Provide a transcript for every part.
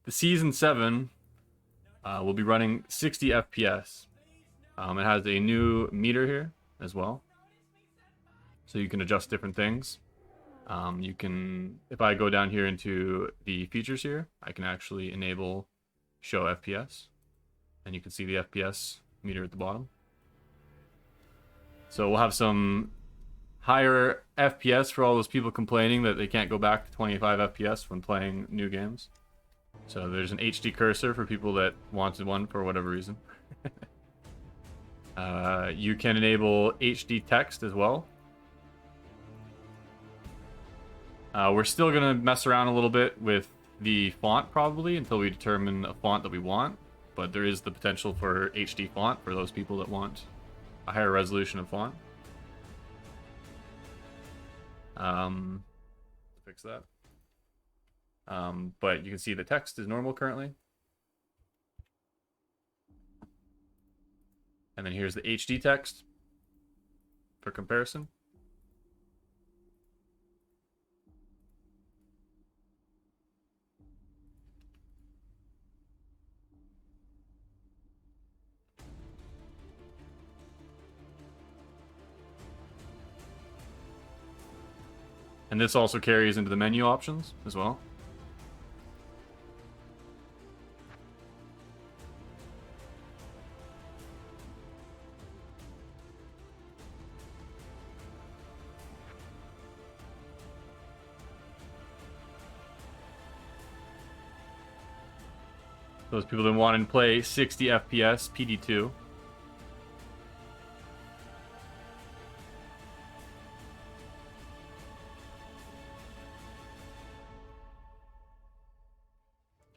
the Season 7 will be running 60 FPS. It has a new meter here as well, so you can adjust different things. You can, if I go down here into the features here, I can actually enable show FPS, and you can see the FPS meter at the bottom. So we'll have some higher FPS for all those people complaining that they can't go back to 25 FPS when playing new games. So there's an HD cursor for people that wanted one for whatever reason. You can enable HD text as well. We're still going to mess around a little bit with the font probably until we determine a font that we want. But there is the potential for HD font for those people that want a higher resolution of font. Fix that. But you can see the text is normal currently. And then here's the HD text for comparison. And this also carries into the menu options as well. Those people that want to play 60 FPS PD2.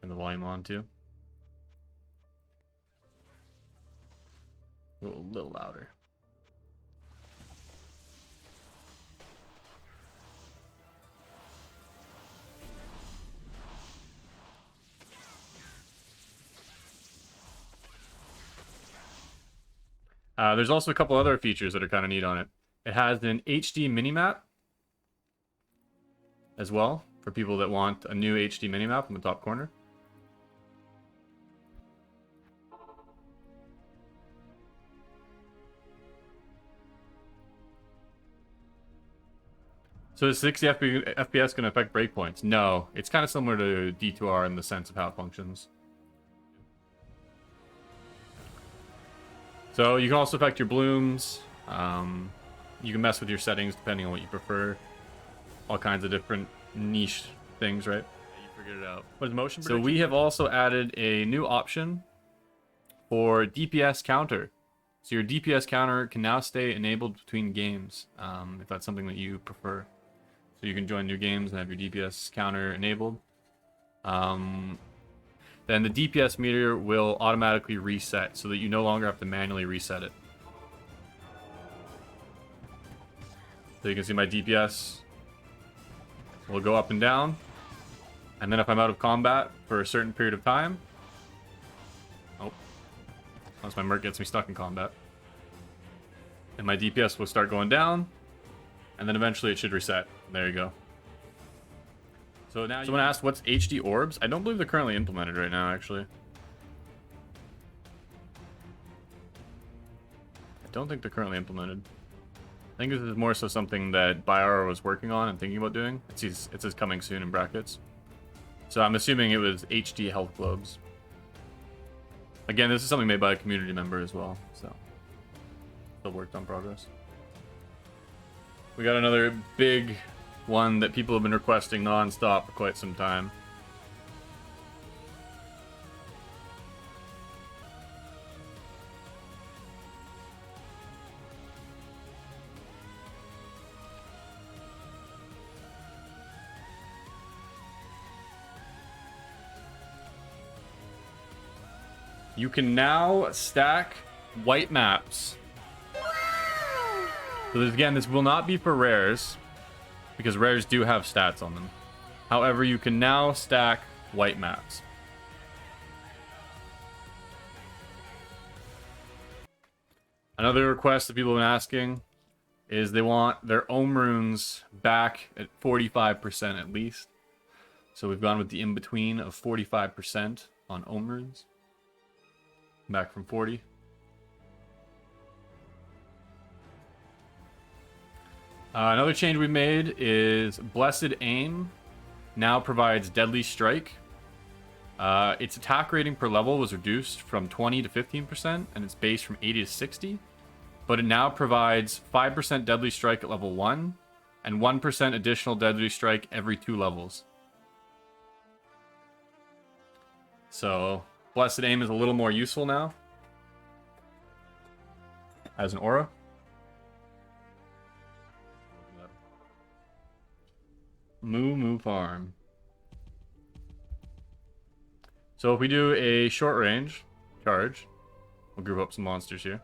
Turn the volume on too. A little louder. There's also a couple other features that are kind of neat on it. It has an HD minimap as well for people that want a new HD minimap in the top corner. So is 60 FPS going to affect breakpoints? No, it's kind of similar to D2R in the sense of how it functions. So you can also affect your blooms. You can mess with your settings depending on what you prefer. All kinds of different niche things, right? You figured it out. What is motion prediction? So we have also added a new option for DPS counter. So your DPS counter can now stay enabled between games, if that's something that you prefer. So you can join new games and have your DPS counter enabled. Then the DPS meter will automatically reset so that you no longer have to manually reset it. So you can see my DPS will go up and down. And then if I'm out of combat for a certain period of time... Oh. Unless my merc gets me stuck in combat. And my DPS will start going down. And then eventually it should reset. There you go. So now someone asked what's HD orbs? I don't believe they're currently implemented right now, actually. I don't think they're currently implemented. I think this is more so something that Biara was working on and thinking about doing. It says coming soon in brackets. So I'm assuming it was HD health globes. Again, this is something made by a community member as well, so still worked on progress. We got another big one that people have been requesting non-stop for quite some time. You can now stack white maps. So this will not be for rares, because rares do have stats on them. However, you can now stack white maps. Another request that people have been asking is they want their ohm runes back at 45% at least. So we've gone with the in-between of 45% on Omers. Back from 40. Another change we made is Blessed Aim now provides Deadly Strike. Its attack rating per level was reduced from 20 to 15%, and its base from 80 to 60. But it now provides 5% Deadly Strike at level 1, and 1% additional Deadly Strike every 2 levels. So, Blessed Aim is a little more useful now as an aura. Moo Farm. So if we do a short range charge, we'll group up some monsters here.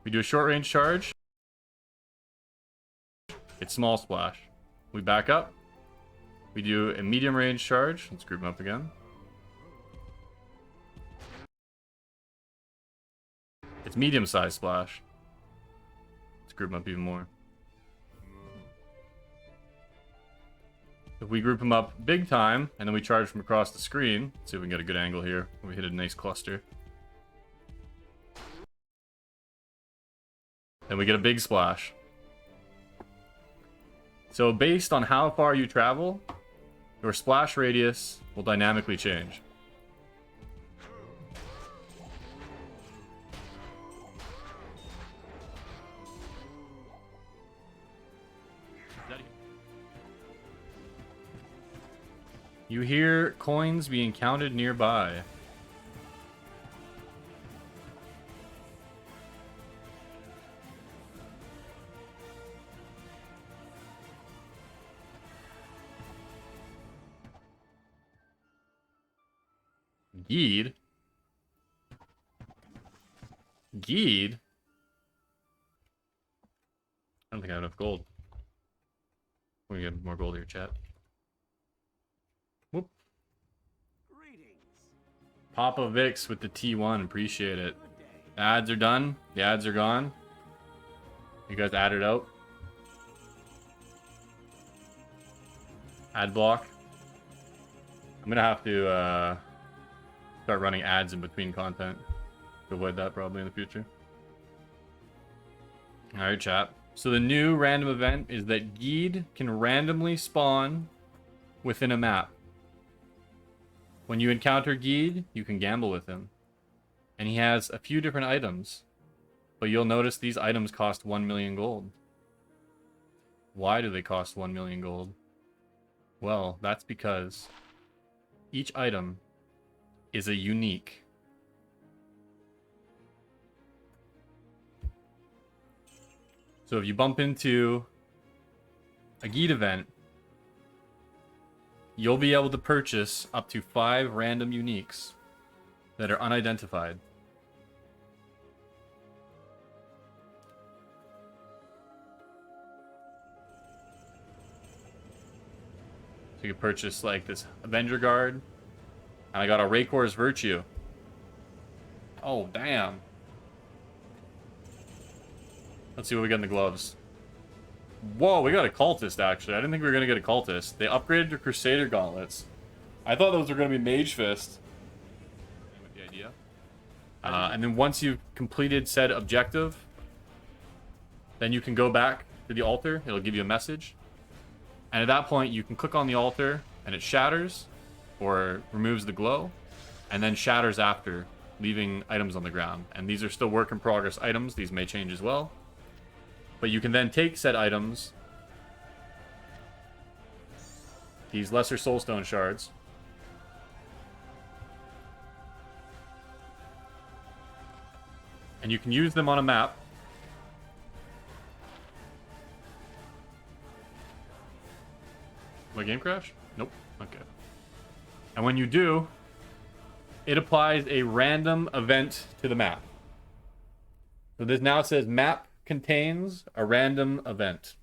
We do a short range charge. It's small splash. We back up. We do a medium range charge. Let's group them up again. It's medium size splash. Let's group them up even more. If we group them up big time, and then we charge from across the screen, let's see if we can get a good angle here. We hit a nice cluster. Then we get a big splash. So based on how far you travel, your splash radius will dynamically change. You hear coins being counted nearby. Geed? Geed? I don't think I have enough gold. We get more gold here, chat. Whoop. Papa Vix with the T1, appreciate it. Ads are done. The ads are gone. You guys added out. Ad block. I'm gonna have to start running ads in between content to avoid that probably in the future. Alright, chat. So the new random event is that Geed can randomly spawn within a map. When you encounter Geed, you can gamble with him. And he has a few different items. But you'll notice these items cost 1 million gold. Why do they cost 1 million gold? Well, that's because each item is a unique. So if you bump into a Geed event, you'll be able to purchase up to 5 random uniques that are unidentified. So you can purchase like this Avenger Guard. And I got a Raycor's Virtue. Oh, damn. Let's see what we got in the gloves. Whoa, we got a Cultist, actually. I didn't think we were going to get a Cultist. They upgraded to Crusader Gauntlets. I thought those were going to be Mage Fist. With the idea. And then once you've completed said objective, then you can go back to the altar. It'll give you a message. And at that point, you can click on the altar, and it shatters, or removes the glow, and then shatters after, leaving items on the ground. And these are still work-in-progress items. These may change as well. But you can then take said items, these lesser soulstone shards, and you can use them on a map. My game crash? Nope. Okay. And when you do, it applies a random event to the map. So this now says map contains a random event.